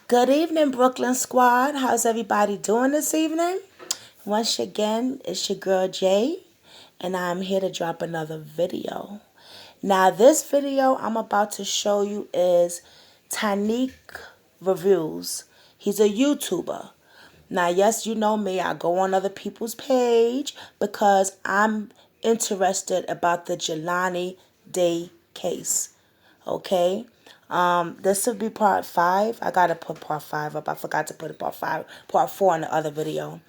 Good evening, Brooklyn Squad. How's everybody doing this evening? Once again, it's your girl Jay, and I'm here to drop another video. Now, this video I'm about to show you is Tanique Reviews. He's a YouTuber. Now, yes, you know me. I go on other people's page because I'm interested about the Jelani Day case. Okay. This will be part 5. I gotta put part 5 up. I forgot to put it part 4 in the other video.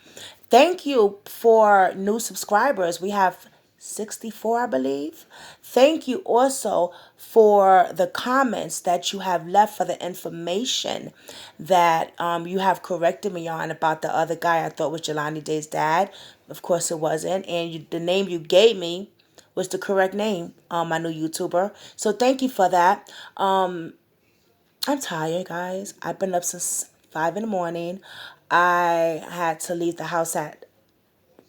Thank you for new subscribers. We have 64, I believe. Thank you also for the comments that you have left for the information that you have corrected me on about the other guy I thought was Jelani Day's dad. Of course it wasn't. And the name you gave me was the correct name, my new YouTuber. So thank you for that. I'm tired, guys. I've been up since 5 in the morning. I had to leave the house at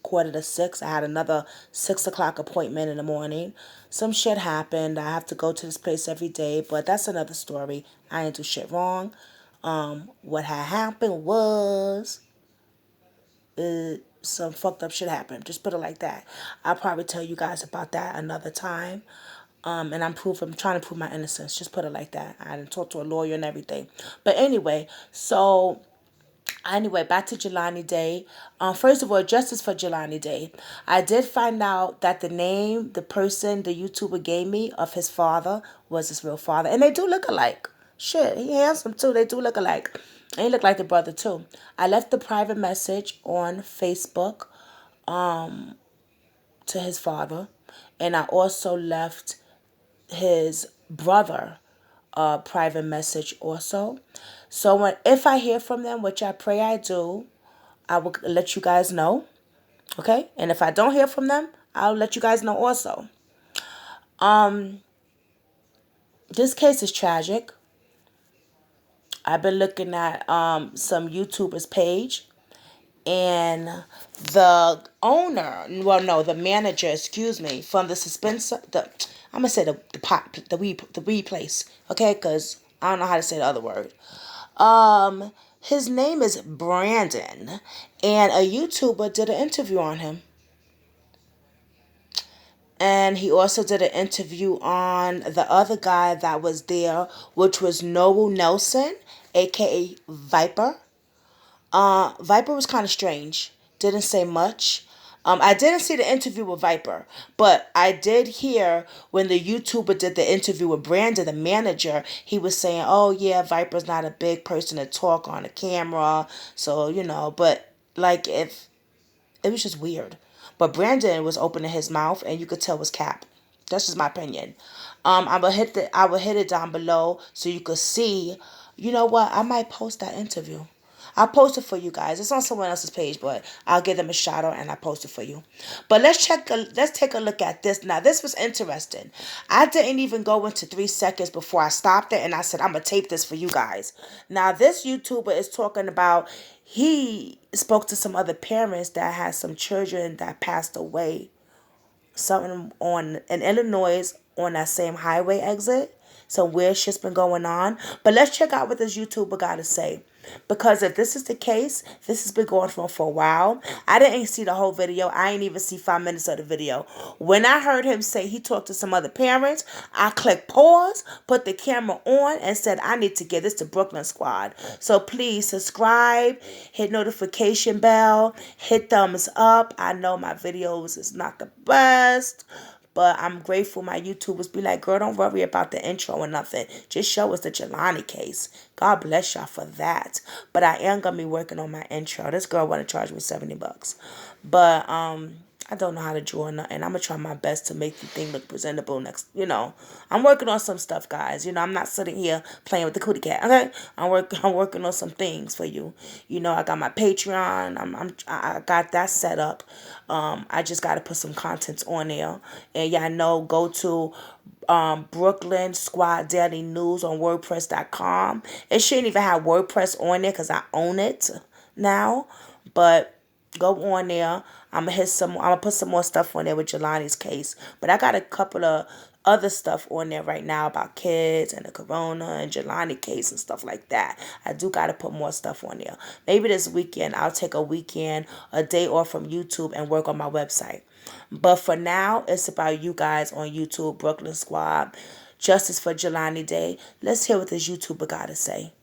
5:45. I had another 6 o'clock appointment in the morning. Some shit happened. I have to go to this place every day, but that's another story. I didn't do shit wrong. What had happened was some fucked up shit happened. Just put it like that. I'll probably tell you guys about that another time. And I'm trying to prove my innocence. Just put it like that. I didn't talk to a lawyer and everything. But anyway, back to Jelani Day. First of all, justice for Jelani Day. I did find out that the name, the person, the YouTuber gave me of his father was his real father. And they do look alike. Shit, he handsome too. They do look alike. And he look like the brother too. I left the private message on Facebook to his father. And I also left his brother a private message also. So if I hear from them, which I pray I do, I will let you guys know. Okay? And if I don't hear from them, I'll let you guys know also. This case is tragic. I've been looking at some YouTubers' page, and the manager, excuse me, from the I'm gonna say the weed place, okay? Because I don't know how to say the other word. His name is Brandon, and a YouTuber did an interview on him. And he also did an interview on the other guy that was there, which was Noel Nelson, aka Viper. Viper was kind of strange. Didn't say much. I didn't see the interview with Viper, but I did hear when the YouTuber did the interview with Brandon, the manager, he was saying, oh yeah, Viper's not a big person to talk on a camera. So, but like if it was just weird. But Brandon was opening his mouth and you could tell it was cap. That's just my opinion. I will hit it down below so you could see. You know what? I might post that interview. I'll post it for you guys. It's on someone else's page, but I'll give them a shout out and I post it for you. But let's take a look at this. Now, this was interesting. I didn't even go into 3 seconds before I stopped it and I said, I'm gonna tape this for you guys. Now, this YouTuber is talking about he spoke to some other parents that had some children that passed away. Something in Illinois on that same highway exit. Some weird shit's been going on. But let's check out what this YouTuber got to say. Because if this is the case, this has been going on for a while. I didn't see the whole video. I ain't even see 5 minutes of the video. When I heard him say he talked to some other parents, I clicked pause, put the camera on, and said, I need to get this to Brooklyn Squad. So please subscribe, hit notification bell, hit thumbs up. I know my videos is not the best, but I'm grateful my YouTubers be like, girl, don't worry about the intro or nothing. Just show us the Jelani case. God bless y'all for that. But I am going to be working on my intro. This girl want to charge me $70. But I don't know how to draw nothing. I'm going to try my best to make the thing look presentable next. I'm working on some stuff, guys. I'm not sitting here playing with the cootie cat. Okay? I'm working on some things for you. I got my Patreon. I got that set up. I just got to put some contents on there. And yeah, I know, go to Brooklyn Squad Daily News on WordPress.com. It shouldn't even have WordPress on there because I own it now. But go on there. I'm gonna put some more stuff on there with Jelani's case. But I got a couple of other stuff on there right now about kids and the corona and Jelani case and stuff like that. I do got to put more stuff on there. Maybe this weekend I'll take a weekend, a day off from YouTube and work on my website. But for now, it's about you guys on YouTube, Brooklyn Squad, Justice for Jelani Day. Let's hear what this YouTuber got to say.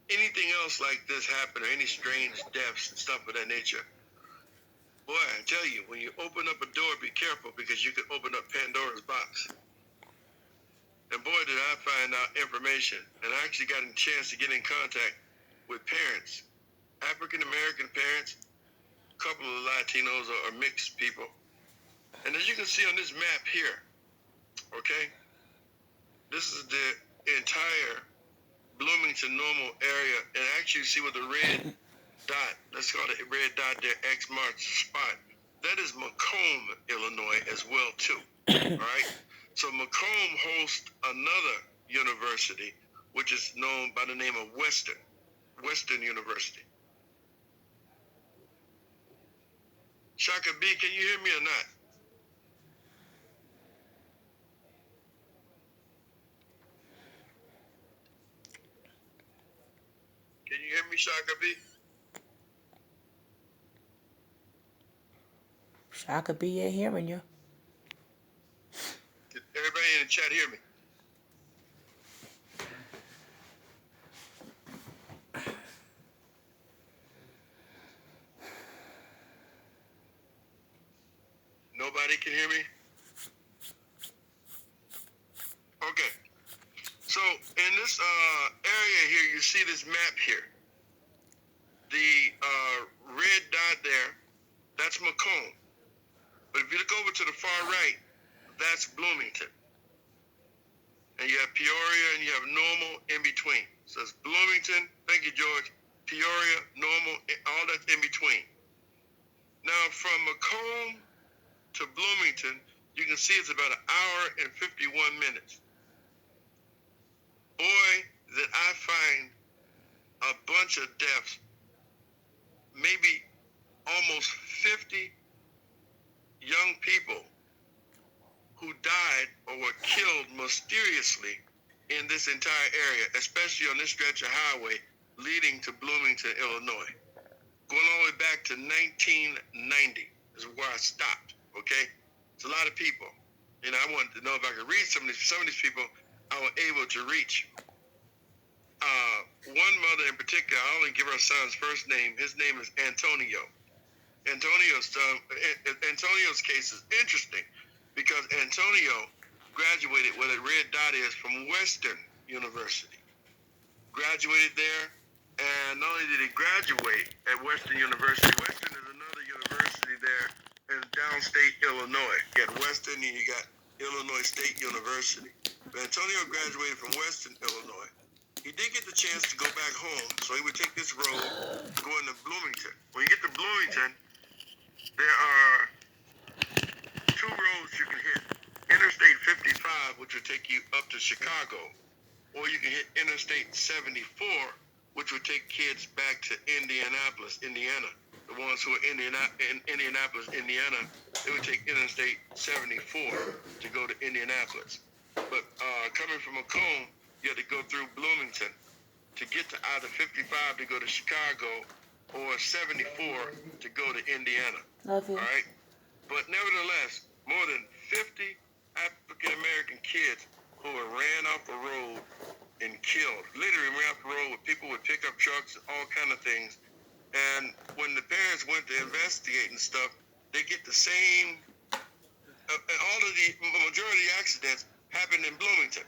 Anything else like this happen, or any strange deaths and stuff of that nature, boy, I tell you, when you open up a door, be careful, because you could open up Pandora's box. And boy, did I find out information. And I actually got a chance to get in contact with parents, African American parents, a couple of Latinos or mixed people. And as you can see on this map here, okay, this is the entire Bloomington normal area. And actually see with the red dot, let's call it a red dot there, X marks the spot. That is Macomb, Illinois as well too. All right. So Macomb hosts another university, which is known by the name of Western University. Shaka B, can you hear me or not? Can you hear me, Shaka B? Shaka B ain't hearing you. Did everybody in the chat hear me? Nobody can hear me? Okay. So in this area here, you see this map here. The red dot there, that's Macomb. But if you look over to the far right, that's Bloomington. And you have Peoria and you have Normal in between. So it's Bloomington, thank you, George, Peoria, Normal, all that's in between. Now from Macomb to Bloomington, you can see it's about 1 hour and 51 minutes. Boy, did I find a bunch of deaths, maybe almost 50 young people who died or were killed mysteriously in this entire area, especially on this stretch of highway leading to Bloomington, Illinois. Going all the way back to 1990 is where I stopped, okay? It's a lot of people. And I wanted to know if I could reach some of these people I was able to reach. One mother in particular, I only give her son's first name. His name is Antonio. Antonio's case is interesting because Antonio graduated where the red dot is from Western University. Graduated there, and not only did he graduate at Western University, Western is another university there in downstate Illinois. You got Western and you got Illinois State University. But Antonio graduated from Western Illinois. He did get the chance to go back home, so he would take this road going to Bloomington. When you get to Bloomington, there are 2 roads you can hit. Interstate 55, which would take you up to Chicago, or you can hit Interstate 74, which would take kids back to Indianapolis, Indiana. The ones who are in Indianapolis, Indiana, they would take Interstate 74 to go to Indianapolis. But coming from Macomb, you had to go through Bloomington to get to either 55 to go to Chicago or 74 to go to Indiana. Love you. All right? But nevertheless, more than 50 African-American kids who were ran off the road and killed. Literally ran off the road with people with pickup trucks and all kind of things. And when the parents went to investigate and stuff, they get the same, all of the majority of the accidents happened in Bloomington.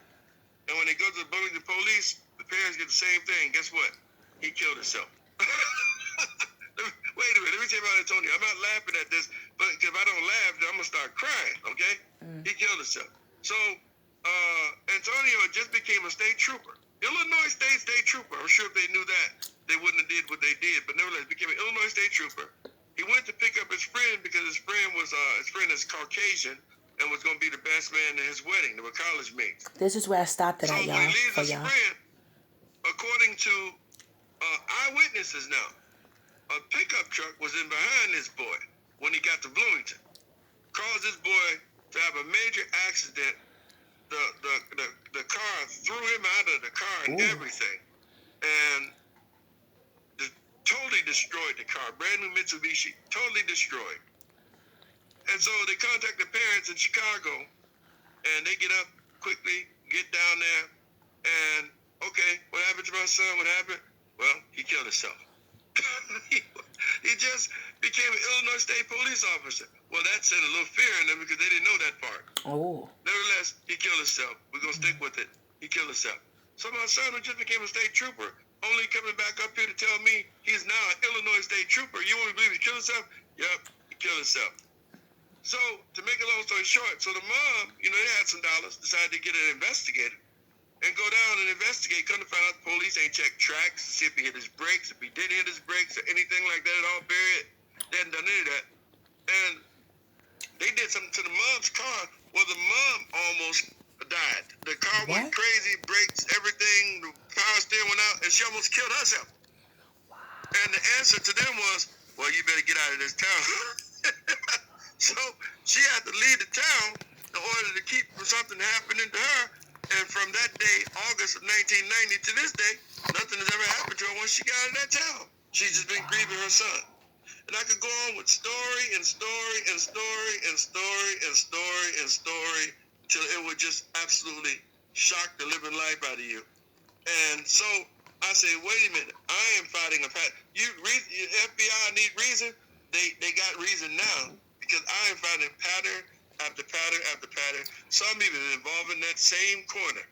And when they go to the Bloomington police, the parents get the same thing. Guess what? He killed himself. Wait a minute, let me tell you about Antonio. I'm not laughing at this, but if I don't laugh, then I'm going to start crying, okay? He killed himself. So, Antonio just became a state trooper. Illinois State Trooper. I'm sure if they knew that, they wouldn't have did what they did. But nevertheless, became an Illinois State Trooper. He went to pick up his friend because his friend is Caucasian and was going to be the best man in his wedding. They were college mates. This is where I stopped it So at, when y'all. he leaves For his y'all. friend, according to eyewitnesses now, a pickup truck was in behind this boy when he got to Bloomington. Caused this boy to have a major accident. The car threw him out of the car and Ooh. everything, and totally destroyed the car. Brand new Mitsubishi, totally destroyed. And so they contact the parents in Chicago, and they get up quickly, get down there, and okay, what happened to my son? What happened? Well, he killed himself. he just became an Illinois State police officer. Well, that sent a little fear in them because they didn't know that part. Oh. Nevertheless, he killed himself. We're going to stick with it. He killed himself. So my son, who just became a state trooper, only coming back up here to tell me he's now an Illinois state trooper. You won't believe he killed himself? Yep, he killed himself. So, to make a long story short, so the mom, they had some dollars, decided to get an investigator and go down and investigate. Come to find out the police ain't checked tracks, see if he hit his brakes, if he didn't hit his brakes or anything like that at all, buried. They hadn't done any of that. And they did something to the mom's car. Well, the mom almost died. The car went crazy, brakes, everything, the power steering went out, and she almost killed herself. And the answer to them was, well, you better get out of this town. So she had to leave the town in order to keep from something happening to her. And from that day, August of 1990 to this day, nothing has ever happened to her once she got out of that town. She's just been grieving her son. And I could go on with story and story and story and story and story and story till it would just absolutely shock the living life out of you. And so I say, wait a minute, I am fighting a pattern. FBI need reason. They got reason now because I am fighting pattern after pattern after pattern. Some even involved in that same corner.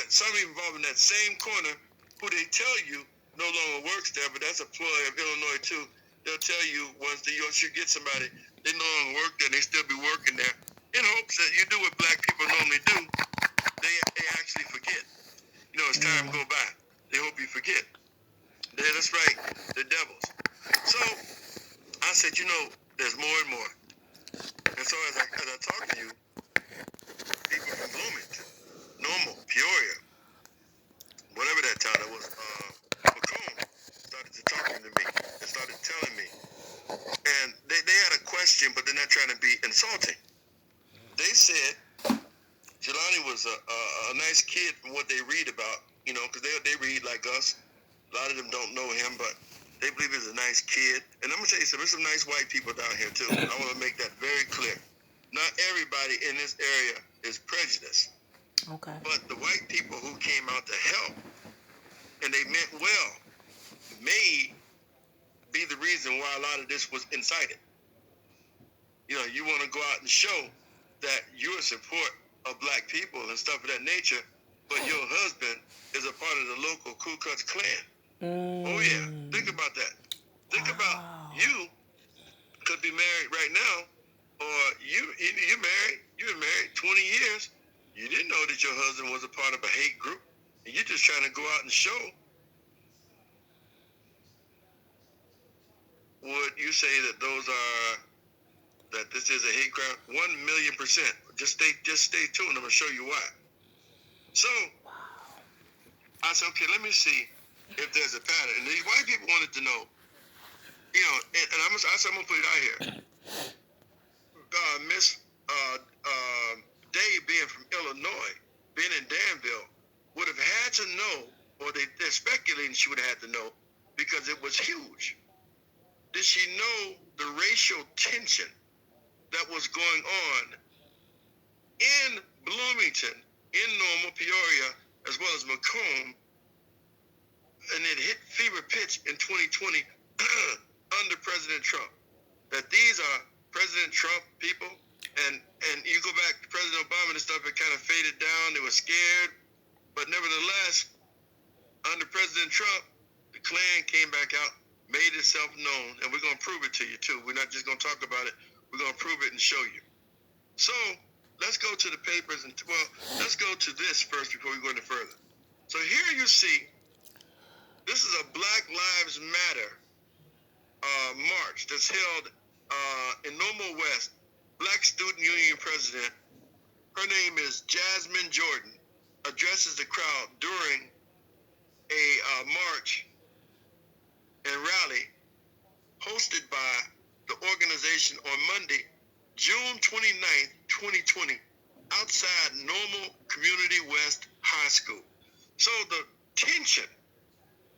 Some even involved in that same corner who they tell you no longer works there, but that's a ploy of Illinois too. They'll tell you once you get somebody, they no longer work there, they still be working there in hopes that you do what black people normally do. They actually forget. As time go by, they hope you forget. That's right, the devils. So I said, there's more and more. And so as I talk to you, people from Bloomington, Normal, Peoria, whatever that town it was, Macomb, started to talking to me and started telling me. And they had a question, but they're not trying to be insulting. They said Jelani was a nice kid from what they read about, because they read like us. A lot of them don't know him, but they believe he's a nice kid. And I'm going to tell you something, there's some nice white people down here too. I want to make that very clear. Not everybody in this area is prejudiced. Okay. But the white people who came out to help, and they meant well, may be the reason why a lot of this was incited. You want to go out and show that you're in support of black people and stuff of that nature, but your husband is a part of the local Ku Klux Klan. Oh yeah, think about that. Think about you could be married right now, or you're married. You've been married 20 years. You didn't know that your husband was a part of a hate group, and you're just trying to go out and show. Would you say that this is a hate crime? 1,000,000%. Just stay tuned. I'm gonna show you why. So I said, okay, let me see if there's a pattern. And these white people wanted to know, and I'm gonna put it out here. Miss Dave, being from Illinois, being in Danville, would have had to know, or they're speculating she would have had to know, because it was huge. Did she know the racial tension that was going on in Bloomington, in Normal, Peoria, as well as Macomb, and it hit fever pitch in 2020 under President Trump? That these are President Trump people, and you go back to President Obama and stuff, it kind of faded down. They were scared, but nevertheless, under President Trump, the Klan came back out, made itself known, and we're going to prove it to you too. We're not just going to talk about it. We're going to prove it and show you. So let's go to the papers, and let's go to this first before we go any further. So here you see, this is a Black Lives Matter march that's held in Normal West. Black Student Union President, her name is Jasmine Jordan, addresses the crowd during a march and rally hosted by the organization on Monday, June 29th, 2020, outside Normal Community West High School. So the tension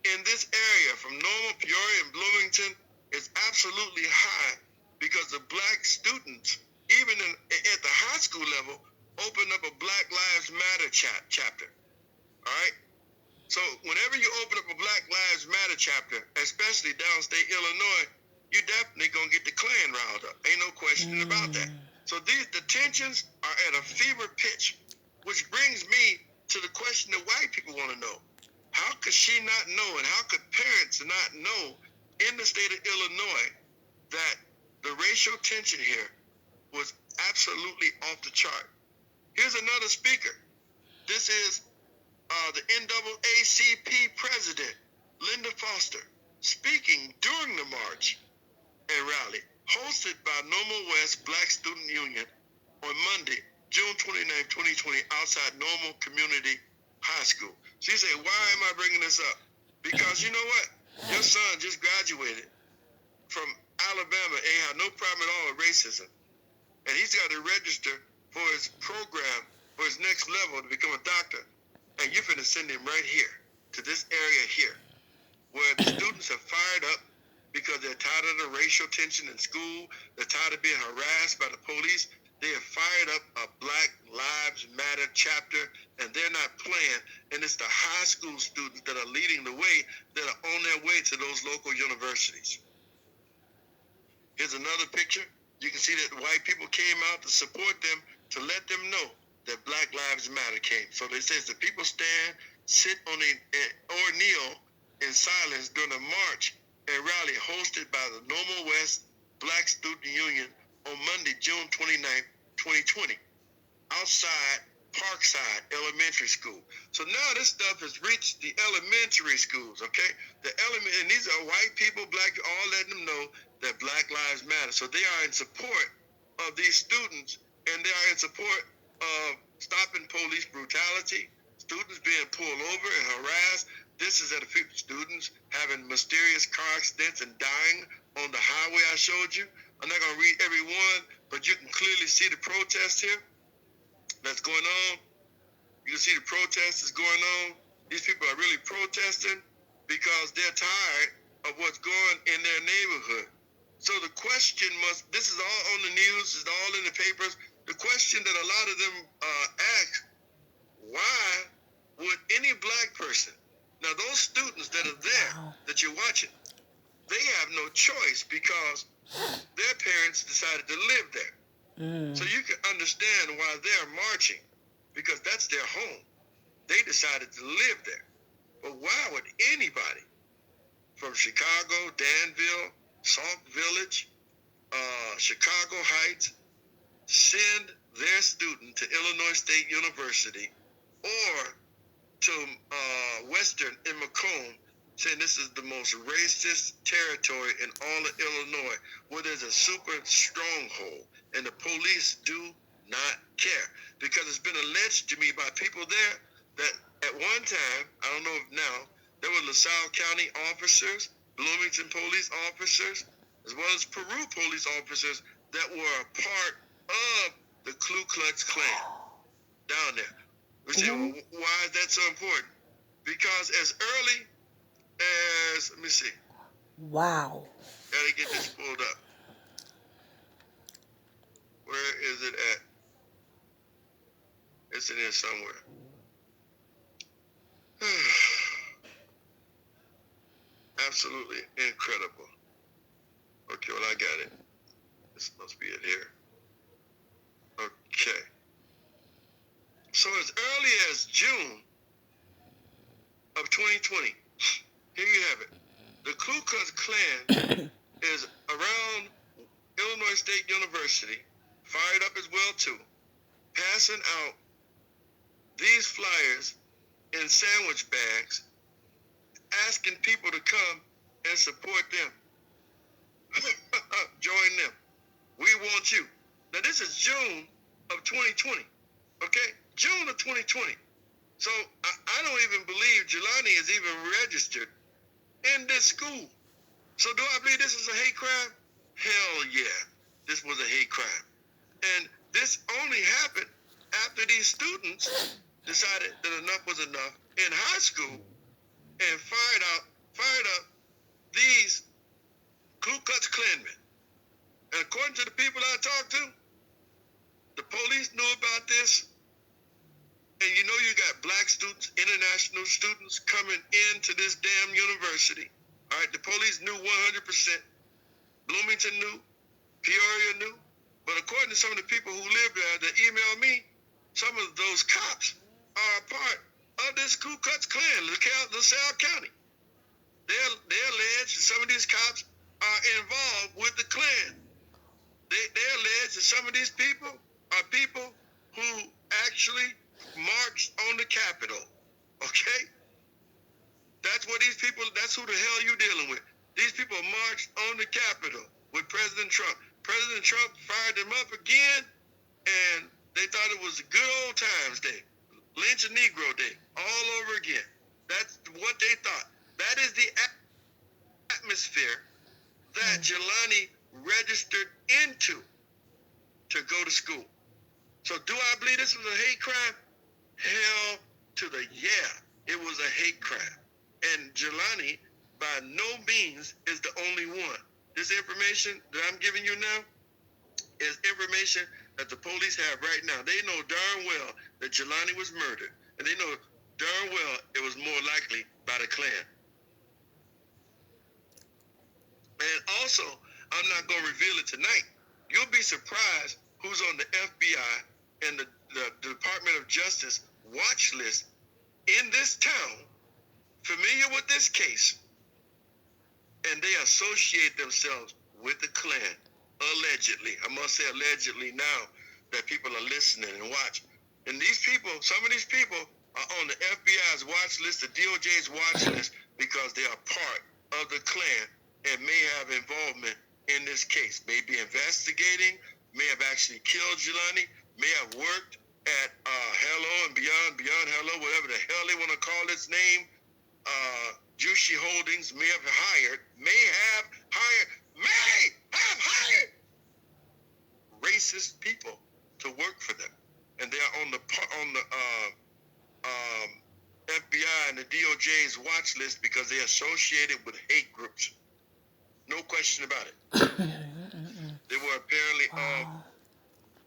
in this area from Normal, Peoria, and Bloomington is absolutely high because the black students, even at the high school level, opened up a Black Lives Matter chapter. All right? So whenever you open up a Black Lives Matter chapter, especially downstate Illinois, you definitely going to get the Klan riled up. Ain't no question about that. So the tensions are at a fever pitch, which brings me to the question that white people want to know. How could she not know, and how could parents not know in the state of Illinois that the racial tension here was absolutely off the chart? Here's another speaker. This is the NAACP president, Linda Foster, speaking during the march and rally hosted by Normal West Black Student Union on Monday, June 29, 2020, outside Normal Community High School. She said, why am I bringing this up? Because you know what? Your son just graduated from Alabama, ain't had no problem at all with racism. And he's got to register for his program, for his next level to become a doctor. And you're finna send him right here, to this area here, where the students have fired up because they're tired of the racial tension in school. They're tired of being harassed by the police. They have fired up a Black Lives Matter chapter, and they're not playing. And it's the high school students that are leading the way, that are on their way to those local universities. Here's another picture. You can see that white people came out to support them, to let them know that Black Lives Matter came. So they says the people stand, sit on or kneel in silence during a march and rally hosted by the Normal West Black Student Union on Monday, June 29, 2020, outside Parkside Elementary School. So now this stuff has reached the elementary schools, okay? And these are white people, black, all letting them know that Black Lives Matter. So they are in support of these students, and they are in support of stopping police brutality, students being pulled over and harassed. This is at a few students having mysterious car accidents and dying on the highway I showed you. I'm not going to read every one, but you can clearly see the protest here that's going on. You can see the protest is going on. These people are really protesting because they're tired of what's going in their neighborhood. So the question this is all on the news, it's all in the papers. The question that a lot of them ask, why would any black person, now those students that are there, that you're watching, they have no choice because their parents decided to live there. So you can understand why they're marching, because that's their home. They decided to live there. But why would anybody from Chicago, Danville, Sauk Village, Chicago Heights send their student to Illinois State University or to Western in Macomb, saying this is the most racist territory in all of Illinois, where there's a super stronghold, and the police do not care? Because it's been alleged to me by people there that at one time, I don't know if now, there were LaSalle County officers, Bloomington police officers, as well as Peru police officers that were a part of the Ku Klux Klan down there. We say, well, why is that so important? Because as early as, let me see. Wow. Gotta get this pulled up. Where is it at? It's in here somewhere. Absolutely incredible. Okay, well, I got it. This must be it here. Okay. So as early as June of 2020, here you have it. The Ku Klux Klan is around Illinois State University, fired up as well too, passing out these flyers in sandwich bags, asking people to come and support them. Join them. We want you. Now this is June of 2020. Okay? June of 2020. So I don't even believe Jelani is even registered in this school. So do I believe this is a hate crime? Hell yeah. This was a hate crime. And this only happened after these students decided that enough was enough in high school and fired up these Ku Klux Klansmen. And according to the people I talked to, the police knew about this. And you know you got black students, international students coming into this damn university. All right, the police knew 100%. Bloomington knew. Peoria knew. But according to some of the people who live there that emailed me, some of those cops are a part of this Ku Klux Klan, LaSalle County. They allege that some of these cops are involved with the Klan. They allege that some of these people are people who actually marched on the Capitol. Okay? That's what these people, that's who the hell you dealing with. These people marched on the Capitol with President Trump. President Trump fired them up again, and they thought it was a good old times day. Lynch a Negro Day, all over again. That's what they thought. That is the atmosphere that Jelani registered into to go to school. So do I believe this was a hate crime? Hell to the yeah, it was a hate crime. And Jelani, by no means, is the only one. This information that I'm giving you now is information that the police have right now. They know darn well that Jelani was murdered. And they know darn well it was more likely by the Klan. And also, I'm not going to reveal it tonight. You'll be surprised who's on the FBI and the Department of Justice watch list in this town, familiar with this case, and they associate themselves with the Klan, allegedly. I must say allegedly now that people are listening and watch. And these people, some of these people are on the FBI's watch list, the DOJ's watch list, because they are part of the Klan and may have involvement in this case. May be investigating, may have actually killed Jelani, may have worked at Hello and Beyond Hello, whatever the hell they want to call its name. Juicy Holdings may have hired racist people to work for them, and they are on the FBI and the DOJ's watch list because they're associated with hate groups. No question about it. They were apparently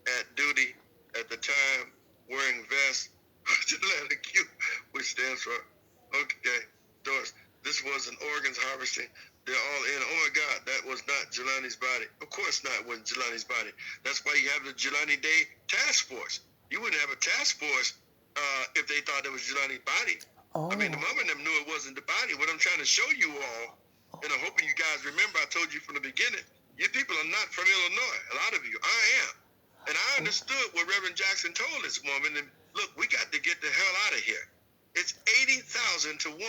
at duty at the time, wearing vests, Atlanta Q, which stands for, okay, Doris, this wasn't organs harvesting. They're all in. Oh my God, that was not Jelani's body. Of course not, it wasn't Jelani's body. That's why you have the Jelani Day Task Force. You wouldn't have a task force if they thought it was Jelani's body. Oh. I mean, the mom and them knew it wasn't the body. What I'm trying to show you all, and I'm hoping you guys remember, I told you from the beginning, you people are not from Illinois. A lot of you. I am. And I understood what Reverend Jackson told this woman. And look, we got to get the hell out of here. It's 80,000 to 1.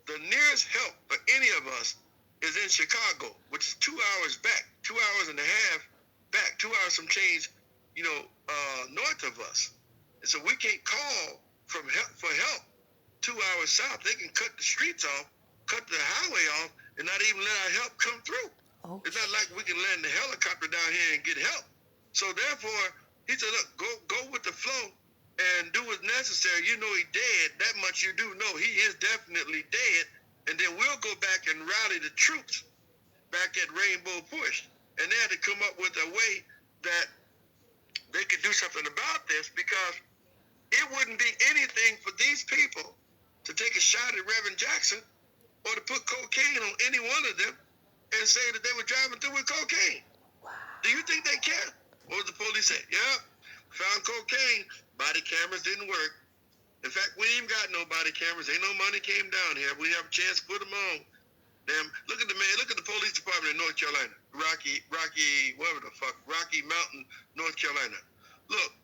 The nearest help for any of us is in Chicago, which is 2 hours back, 2 hours and a half back, 2 hours some change, north of us. And so we can't call for help 2 hours south. They can cut the streets off, cut the highway off, and not even let our help come through. Oh. It's not like we can land the helicopter down here and get help. So therefore, he said, look, go with the flow and do what's necessary. You know he's dead. That much you do know. He is definitely dead. And then we'll go back and rally the troops back at Rainbow Push. And they had to come up with a way that they could do something about this, because it wouldn't be anything for these people to take a shot at Reverend Jackson or to put cocaine on any one of them and say that they were driving through with cocaine. Wow. Do you think they care? What did the police say? Yeah, found cocaine. Body cameras didn't work. In fact, we ain't even got no body cameras. Ain't no money came down here. We have a chance to put them on. Damn, look at the man. Look at the police department in North Carolina. Rocky, whatever the fuck. Rocky Mountain, North Carolina. Look,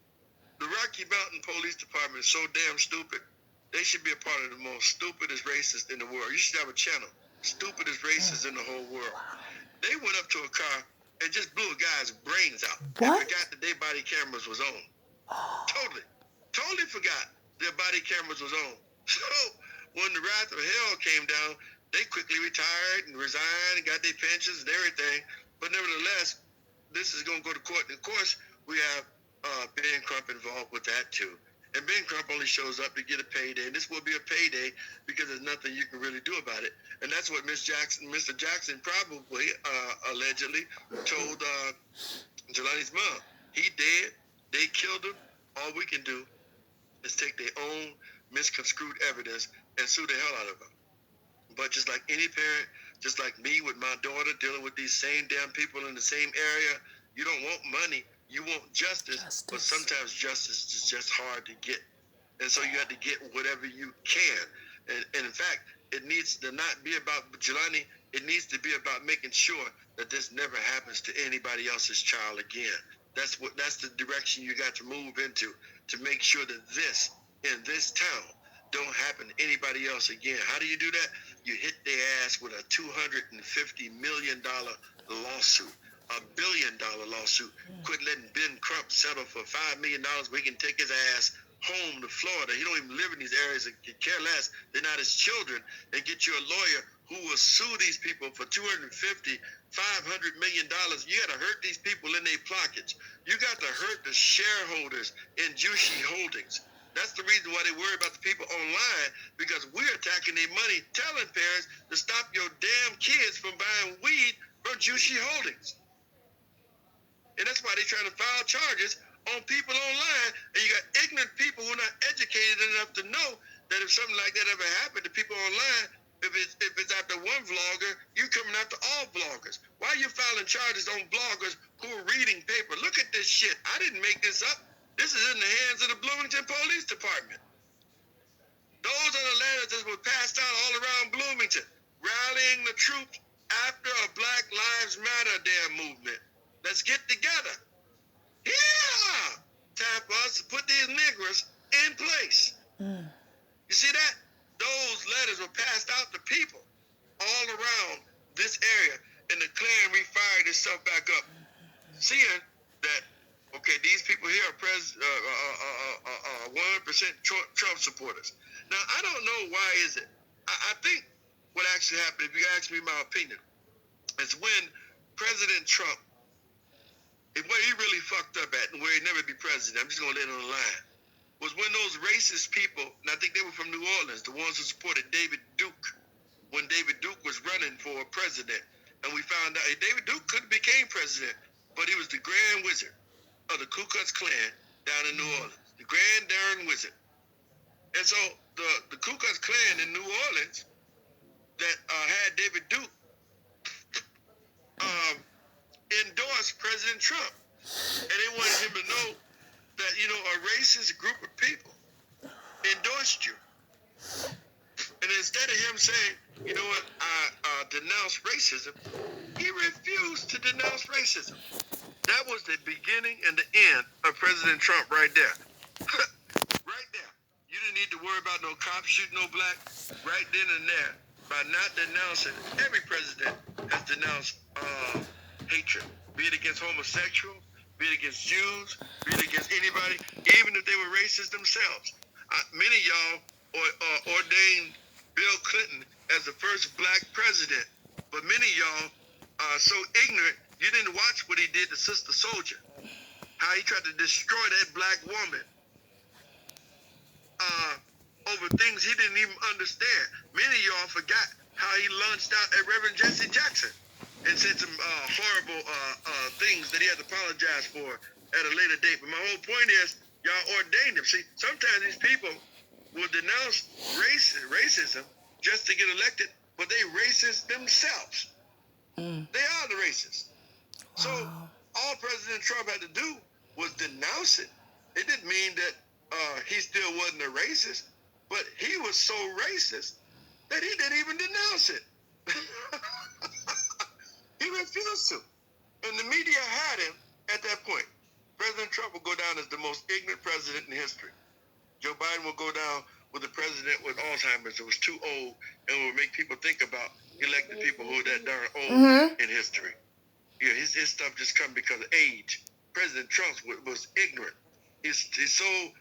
the Rocky Mountain Police Department is so damn stupid. They should be a part of the most stupidest racists in the world. You should have a channel. Stupidest racists in the whole world. They went up to a car and just blew a guy's brains out. What? And forgot that their body cameras was on. Totally forgot their body cameras was on. So when the wrath of hell came down, they quickly retired and resigned and got their pensions and everything. But nevertheless, this is going to go to court. And of course, we have Ben Crump involved with that too. And Ben Crump only shows up to get a payday, and this will be a payday because there's nothing you can really do about it. And that's what Mr. Jackson probably allegedly told Jelani's mom. He dead. They killed him. All we can do is take their own misconstrued evidence and sue the hell out of them. But just like any parent, just like me with my daughter dealing with these same damn people in the same area, you don't want money, you want justice. But sometimes justice is just hard to get. And so you have to get whatever you can. And in fact, it needs to not be about Jelani. It needs to be about making sure that this never happens to anybody else's child again. That's the direction you got to move into, to make sure that this in this town don't happen to anybody else again. How do you do that? You hit their ass with a $250 million lawsuit, $1 billion lawsuit. Quit letting Ben Crump settle for $5 million. We can take his ass home to Florida. He don't even live in these areas and could care less. They're not his children. And get you a lawyer who will sue these people for $250, $500 million. You got to hurt these people in their pockets. You got to hurt the shareholders in Jushi Holdings. That's the reason why they worry about the people online, because we're attacking their money, telling parents to stop your damn kids from buying weed from Jushi Holdings. And that's why they're trying to file charges on people online. And you got ignorant people who are not educated enough to know that if something like that ever happened to people online, if it's after one vlogger, you coming after all vloggers. Why are you filing charges on bloggers who are reading paper? Look at this shit. I didn't make this up. This is in the hands of the Bloomington Police Department. Those are the letters that were passed out all around Bloomington, rallying the troops after a Black Lives Matter damn movement. Let's get together. Yeah! Time for us to put these niggers in place. You see that? Those letters were passed out to people all around this area, and the Klan refired itself back up, seeing that, okay, these people here are 100% Trump supporters. Now, I don't know why is it. I think what actually happened, if you ask me my opinion, is when President Trump, where he really fucked up at and where he'd never be president, I'm just going to lay it on the line, was when those racist people, and I think they were from New Orleans, the ones who supported David Duke, when David Duke was running for president, and we found out David Duke could have became president, but he was the Grand Wizard of the Ku Klux Klan down in New Orleans, the Grand Darn Wizard. And so the Ku Klux Klan in New Orleans that had David Duke endorsed President Trump, and they wanted him to know that, you know, a racist group of people endorsed you. And instead of him saying, you know what, I denounce racism, he refused to denounce racism. That was the beginning and the end of President Trump right there. Right there. You didn't need to worry about no cops shooting no black. Right then and there, by not denouncing, every president has denounced hatred, be it against homosexuals, be it against Jews, be it against anybody, even if they were racist themselves. Many of y'all ordained Bill Clinton as the first black president, but many of y'all are so ignorant, you didn't watch what he did to Sister Soldier, how he tried to destroy that black woman over things he didn't even understand. Many of y'all forgot how he launched out at Reverend Jesse Jackson and said some horrible things that he had to apologize for at a later date. But my whole point is, y'all ordained him. See, sometimes these people will denounce racism just to get elected, but they racist themselves. They are the racists. So all President Trump had to do was denounce it. It didn't mean that he still wasn't a racist, but he was so racist that he didn't even denounce it. He refused to. And the media had him at that point. President Trump will go down as the most ignorant president in history. Joe Biden will go down with the president with Alzheimer's that was too old and will make people think about elected people who are that darn old in history. Yeah, his stuff just come because of age. President Trump was ignorant. He's so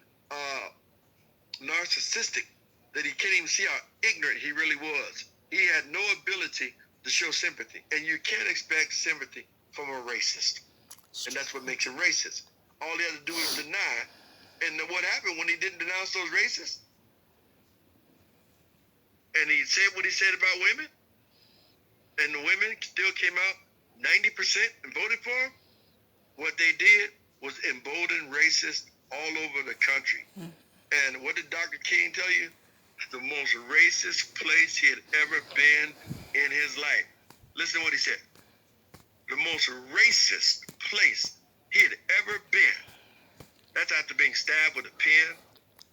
narcissistic that he can't even see how ignorant he really was. He had no ability to show sympathy. And you can't expect sympathy from a racist. And that's what makes him racist. All he had to do was deny. And what happened when he didn't denounce those racists? And he said what he said about women, and the women still came out 90% and voted for him. What they did was embolden racists all over the country. And what did Dr. King tell you? The most racist place he had ever been in his life. Listen to what he said. The most racist place he had ever been. That's after being stabbed with a pen.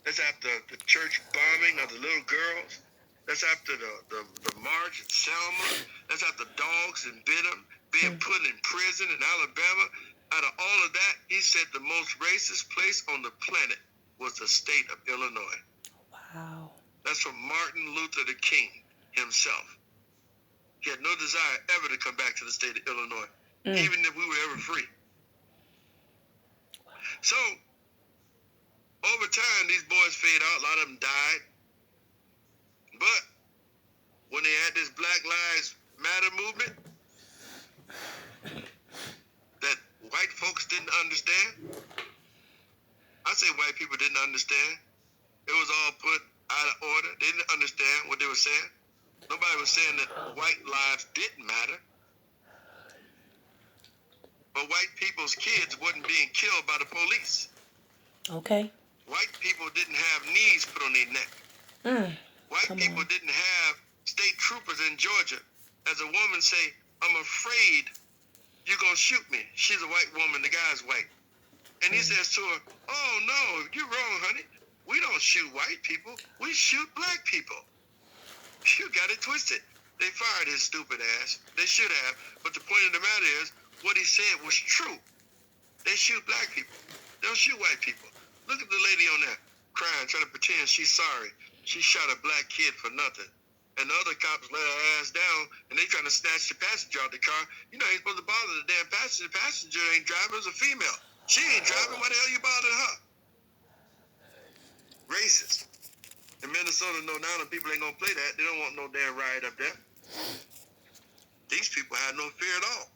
That's after the church bombing of the little girls. That's after the march in Selma. That's after dogs in Benham being put in prison in Alabama. Out of all of that, he said the most racist place on the planet was the state of Illinois. Wow. That's from Martin Luther King himself. He had no desire ever to come back to the state of Illinois, even if we were ever free. So, over time, these boys fade out. A lot of them died. But when they had this Black Lives Matter movement that white folks didn't understand, I say white people didn't understand. It was all put out of order. They didn't understand what they were saying. Nobody was saying that white lives didn't matter. But white people's kids wasn't being killed by the police. Okay. White people didn't have knees put on their neck. White people didn't have state troopers in Georgia. As a woman say, I'm afraid you're going to shoot me. She's a white woman, the guy's white. And he says to her, oh no, you're wrong, honey. We don't shoot white people. We shoot black people. You got it twisted. They fired his stupid ass. They should have. But the point of the matter is, what he said was true. They shoot black people. They don't shoot white people. Look at the lady on there crying, trying to pretend she's sorry. She shot a black kid for nothing. And the other cops let her ass down, and they trying to snatch the passenger out the car. You know, ain't supposed to bother the damn passenger. The passenger ain't driving. It's a female. She ain't driving. Why the hell you bothering her? Racist. In Minnesota, no, now the people ain't gonna play that. They don't want no damn riot up there. These people had no fear at all.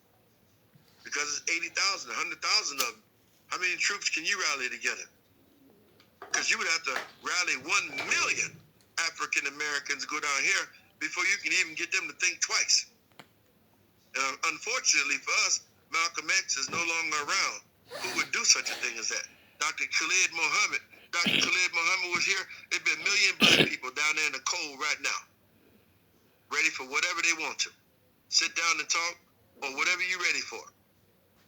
Because it's 80,000, 100,000 of them. How many troops can you rally together? Because you would have to rally 1 million African Americans go down here before you can even get them to think twice. Unfortunately for us, Malcolm X is no longer around. Who would do such a thing as that? Dr. Khalid Muhammad. Dr. Khalid Muhammad was here. There'd be 1 million black people down there in the cold right now, ready for whatever they want to. Sit down and talk, or whatever you're ready for.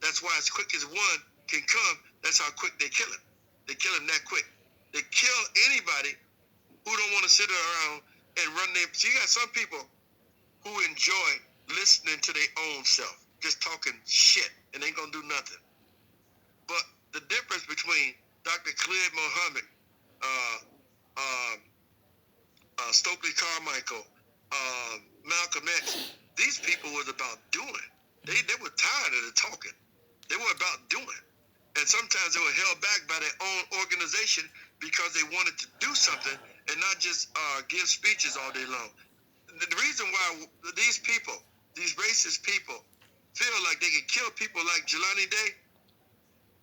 That's why as quick as one can come, that's how quick they kill him. They kill him that quick. They kill anybody who don't want to sit around and run their... So you got some people who enjoy listening to their own self, just talking shit, and ain't gonna do nothing. But the difference between Dr. Khalid Muhammad, Stokely Carmichael, Malcolm X, these people was about doing. They were tired of the talking. They were about doing. And sometimes they were held back by their own organization because they wanted to do something and not just give speeches all day long. The reason why these people, these racist people, feel like they can kill people like Jelani Day,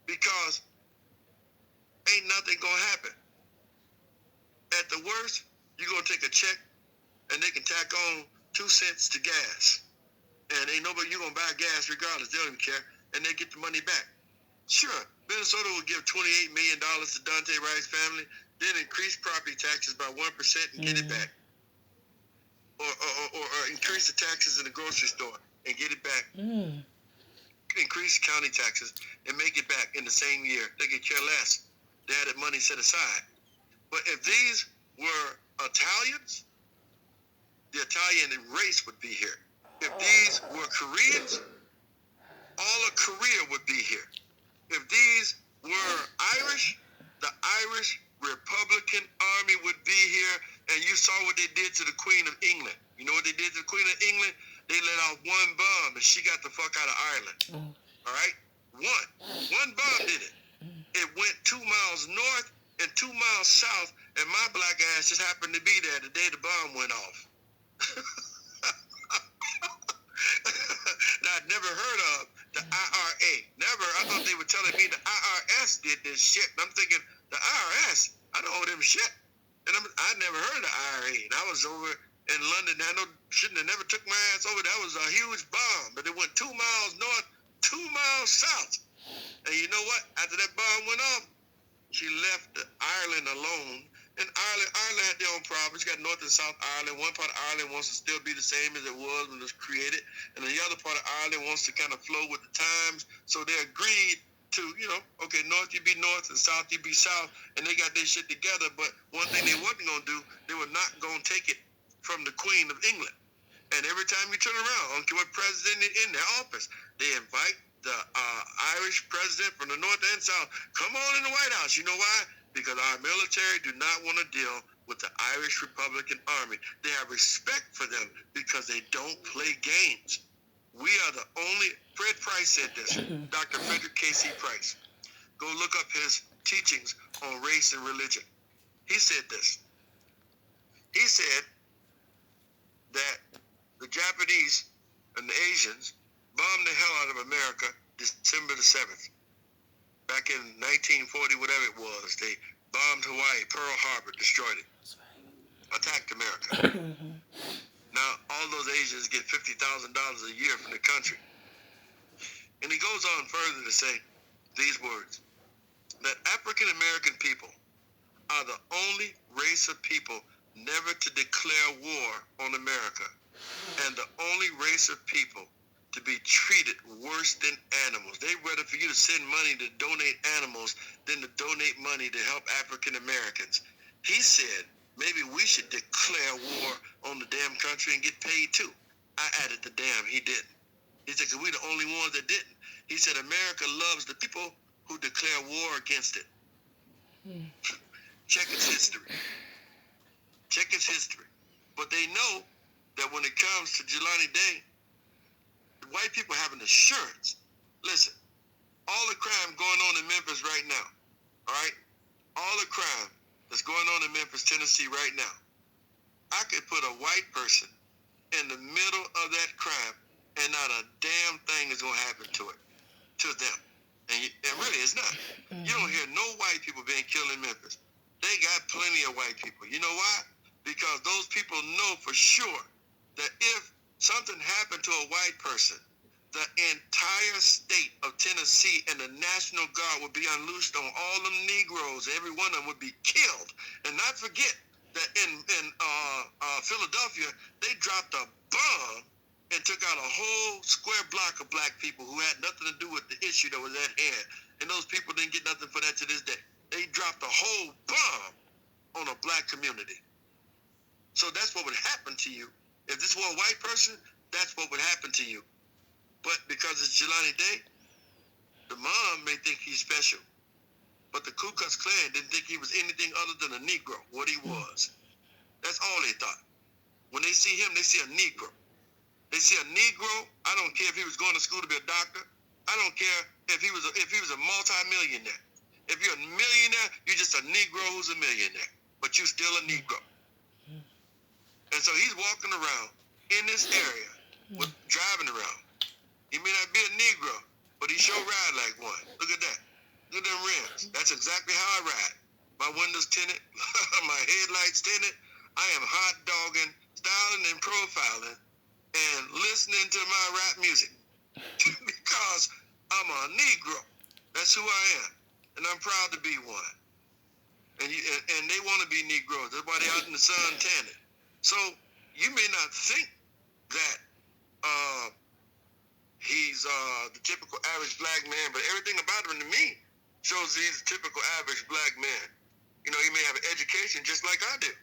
because ain't nothing gonna happen. At the worst, you're gonna take a check and they can tack on 2 cents to gas. And ain't nobody, you're gonna buy gas regardless, they don't even care, and they get the money back. Sure, Minnesota will give $28 million to Dante Wright's family, then increase property taxes by 1% and get it back. Or increase the taxes in the grocery store and get it back. Increase county taxes and make it back in the same year. They could care less. They had that money set aside. But if these were Italians, the Italian race would be here. If these were Koreans, all of Korea would be here. If these were Irish, the Irish Republican Army would be here, and you saw what they did to the Queen of England. You know what they did to the Queen of England? They let off one bomb, and she got the fuck out of Ireland. All right? One bomb did it. It went 2 miles north and 2 miles south, and my black ass just happened to be there the day the bomb went off. That I'd never heard of, The IRA. Never. I thought they were telling me the IRS did this shit. And I'm thinking, the IRS? I don't owe them shit. And I never heard of the IRA. And I was over in London. I know shouldn't have never took my ass over. That was a huge bomb. But it went 2 miles north, 2 miles south. And you know what? After that bomb went off, she left Ireland alone. And Ireland had their own problems. You got North and South Ireland. One part of Ireland wants to still be the same as it was when it was created. And the other part of Ireland wants to kind of flow with the times. So they agreed to, okay, North you be North and South you be South. And they got their shit together. But one thing they wasn't going to do, they were not going to take it from the Queen of England. And every time you turn around, I don't care what president is in their office, they invite the Irish president from the North and South, come on in the White House. You know why? Because our military do not want to deal with the Irish Republican Army. They have respect for them because they don't play games. We are the only, Fred Price said this, Dr. Frederick K.C. Price. Go look up his teachings on race and religion. He said this. He said that the Japanese and the Asians bombed the hell out of America December the 7th. Back in 1940, whatever it was, they bombed Hawaii, Pearl Harbor, destroyed it, attacked America. Now, all those Asians get $50,000 a year from the country. And he goes on further to say these words, that African American people are the only race of people never to declare war on America, and the only race of people to be treated worse than animals. They'd rather for you to send money to donate animals than to donate money to help African Americans. He said, maybe we should declare war on the damn country and get paid too. I added the damn, he didn't. He said, because we're the only ones that didn't. He said, America loves the people who declare war against it. Check its history. Check its history. But they know that when it comes to Jelani Day, white people have an assurance. Listen, all the crime going on in Memphis right now, all right? All the crime that's going on in Memphis, Tennessee right now, I could put a white person in the middle of that crime and not a damn thing is going to happen to it, to them. And really, it's not. You don't hear no white people being killed in Memphis. They got plenty of white people. You know why? Because those people know for sure that if something happened to a white person, the entire state of Tennessee and the National Guard would be unleashed on all them Negroes. Every one of them would be killed. And not forget that in Philadelphia, they dropped a bomb and took out a whole square block of black people who had nothing to do with the issue that was at hand. And those people didn't get nothing for that to this day. They dropped a whole bomb on a black community. So that's what would happen to you. If this were a white person, that's what would happen to you. But because it's Jelani Day, the mom may think he's special. But the Ku Klux Klan didn't think he was anything other than a Negro, what he was. That's all they thought. When they see him, they see a Negro. They see a Negro. I don't care if he was going to school to be a doctor. I don't care if he was a multi-millionaire. If you're a millionaire, you're just a Negro who's a millionaire. But you're still a Negro. And so he's walking around in this area, driving around. He may not be a Negro, but he sure ride like one. Look at that. Look at them rims. That's exactly how I ride. My windows tinted, my headlights tinted. I am hot dogging, styling and profiling, and listening to my rap music. Because I'm a Negro. That's who I am. And I'm proud to be one. And they want to be Negroes. That's why they're out in the sun tanning. So you may not think that he's the typical average black man, but everything about him to me shows he's a typical average black man. You know, he may have an education just like I do.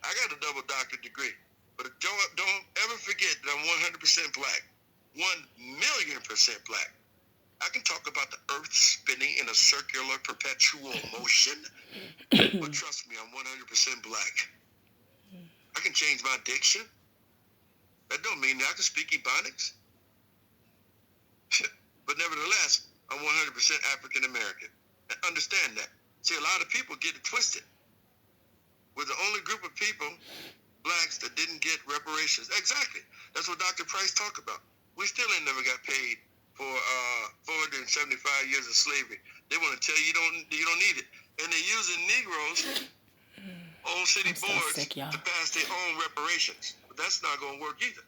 I got a double doctorate degree. But don't ever forget that I'm 100% black. 1,000,000% black. I can talk about the earth spinning in a circular perpetual motion, but trust me, I'm 100% black. I can change my diction. That don't mean that I can speak Ebonics. But nevertheless, I'm 100% African American. And understand that. See, a lot of people get it twisted. We're the only group of people, blacks, that didn't get reparations. Exactly. That's what Dr. Price talked about. We still ain't never got paid for 475 years of slavery. They want to tell you you don't need it, and they're using Negroes on city boards sick, to pass their own reparations. But that's not going to work either.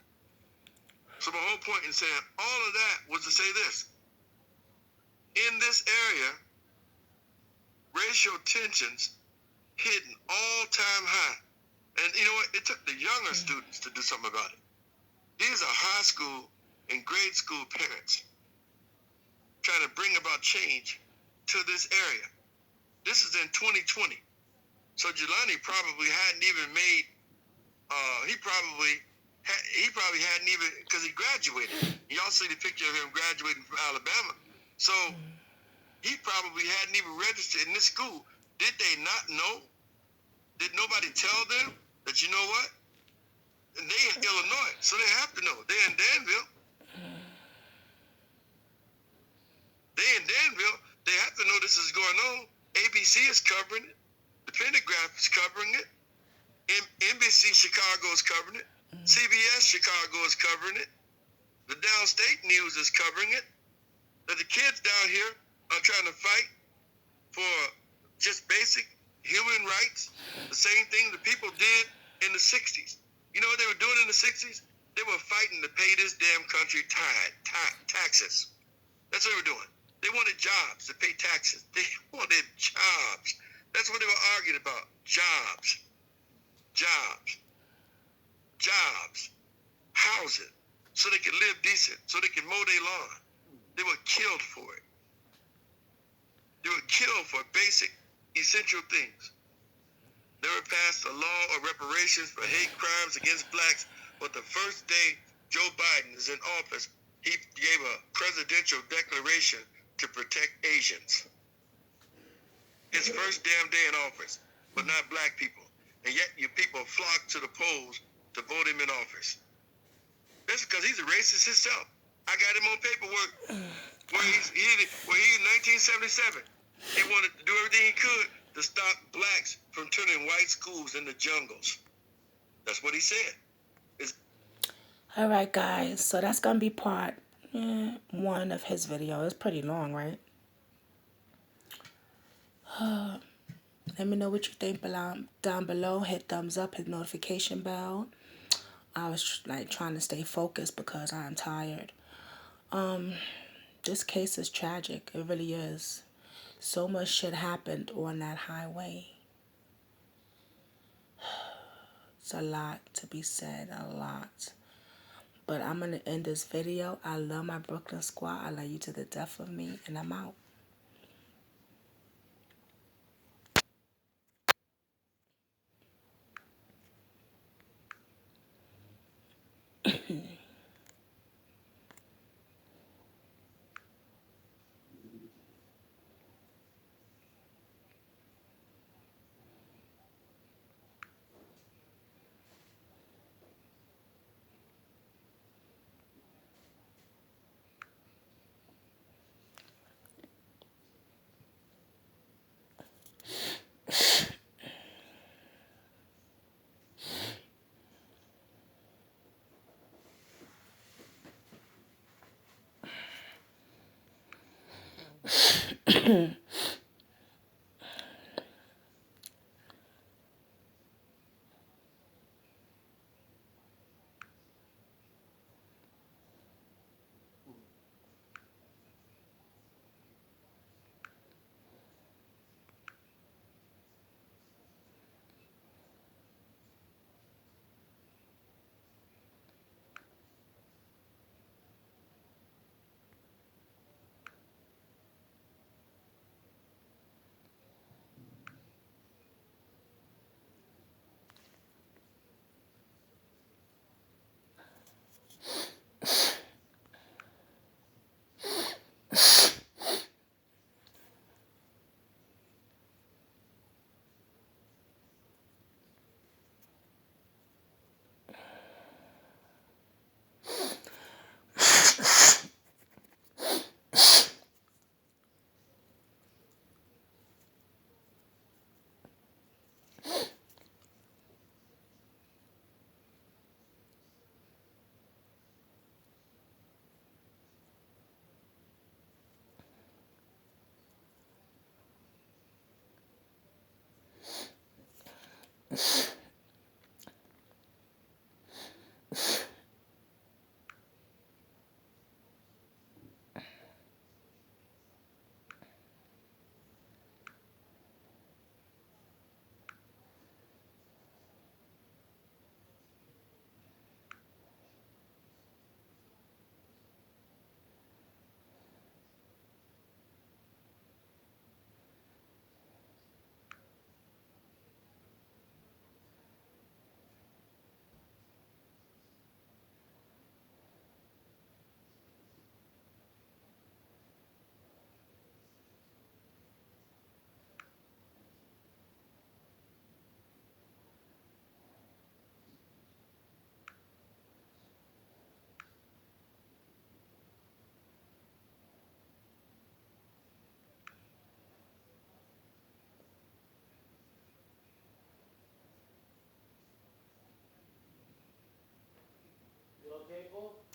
So my whole point in saying all of that was to say this: in this area, racial tensions hit an all-time high. And you know what? It took the younger students to do something about it. These are high school and grade school parents trying to bring about change to this area. This is in 2020. So Jelani probably hadn't even made, he probably hadn't even, because he graduated. Y'all see the picture of him graduating from Alabama. So he probably hadn't even registered in this school. Did they not know? Did nobody tell them that, you know what? And they in Illinois, so they have to know. They're in Danville. They have to know this is going on. ABC is covering it. The Pentagraph is covering it. NBC Chicago is covering it. CBS Chicago is covering it. The downstate news is covering it. That the kids down here are trying to fight for just basic human rights. The same thing the people did in the 60s. You know what they were doing in the 60s? They were fighting to pay this damn country taxes. That's what they were doing. They wanted jobs to pay taxes. They wanted jobs. That's what they were arguing about. Jobs. Housing. So they could live decent. So they could mow their lawn. They were killed for it. They were killed for basic, essential things. They were passed a law of reparations for hate crimes against blacks, but the first day Joe Biden is in office, he gave a presidential declaration to protect Asians. His first damn day in office, but not black people. And yet your people flock to the polls to vote him in office. That's because he's a racist himself. I got him on paperwork where he in 1977, he wanted to do everything he could to stop blacks from turning white schools into jungles. That's what he said. All right, guys. So that's going to be part one of his video. It's pretty long, right? Let me know what you think down below. Hit thumbs up, hit notification bell. I was like trying to stay focused because I'm tired. This case is tragic. It really is. So much shit happened on that highway. It's a lot to be said, a lot. But I'm going to end this video. I love my Brooklyn squad. I love you to the death of me, and I'm out.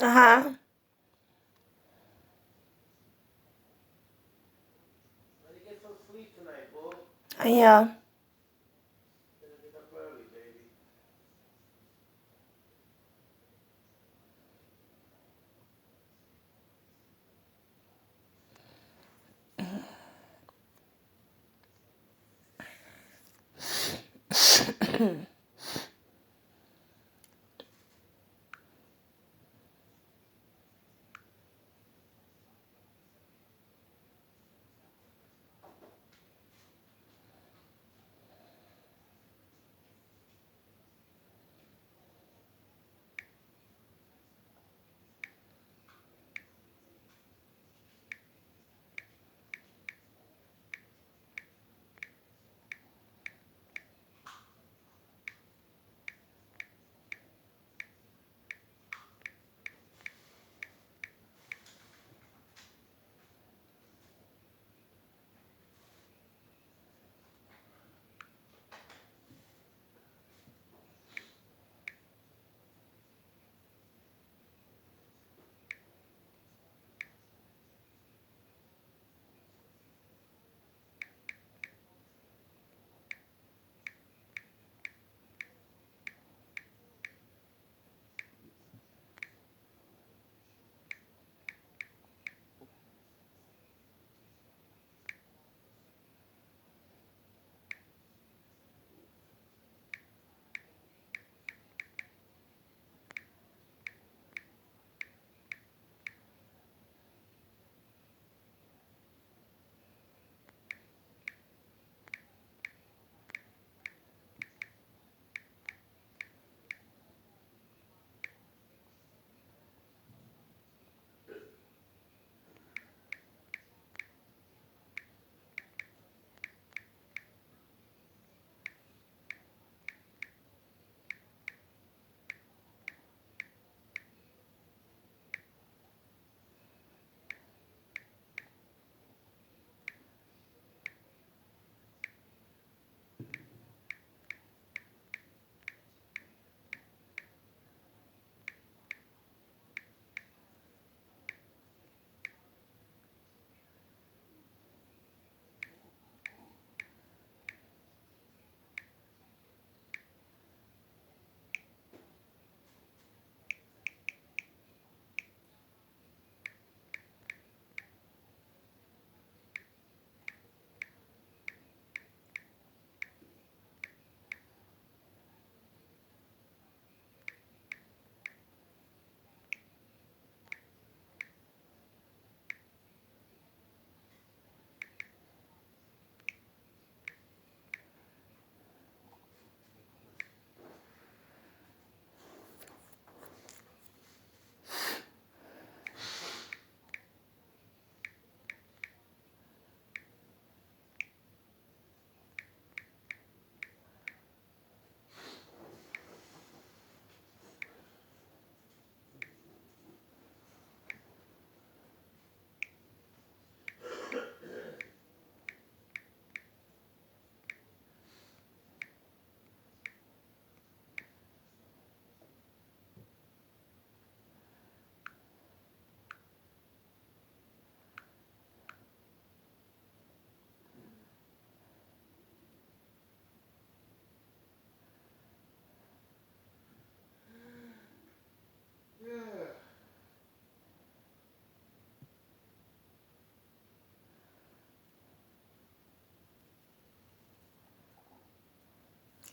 Uh huh. Yeah.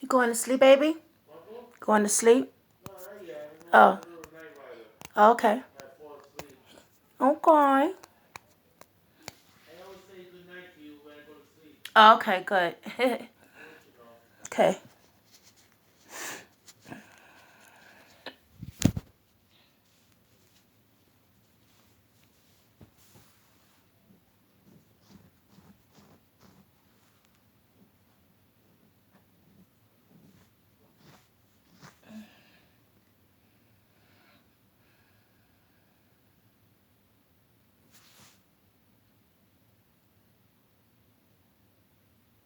You going to sleep, baby? Going to sleep? Oh. Okay. Okay. Okay, good. Okay.